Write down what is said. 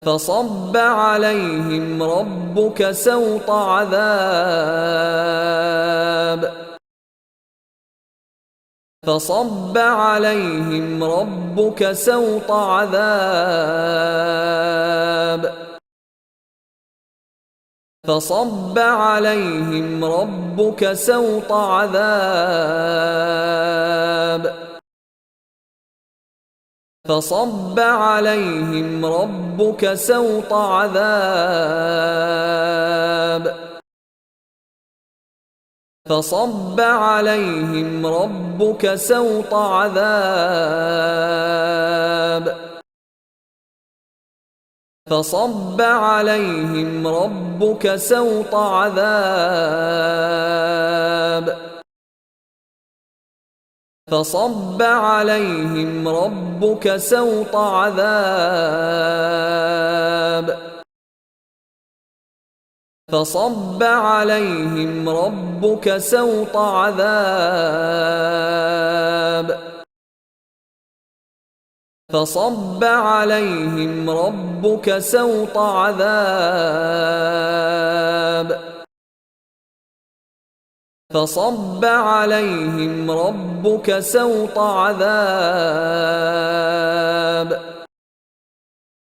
فصب عليهم ربك سوط عذاب فصب عليهم ربك سوط عذاب فصب عليهم ربك سوط عذاب فصب عليهم ربك سوط عذاب فصب عليهم ربك سوط عذاب فصب عليهم ربك سوط عذاب فصب عليهم ربك سوط عذاب فصب عليهم ربك سوط عذاب فصب عليهم ربك سوط عذاب فصب عليهم ربك سوط عذاب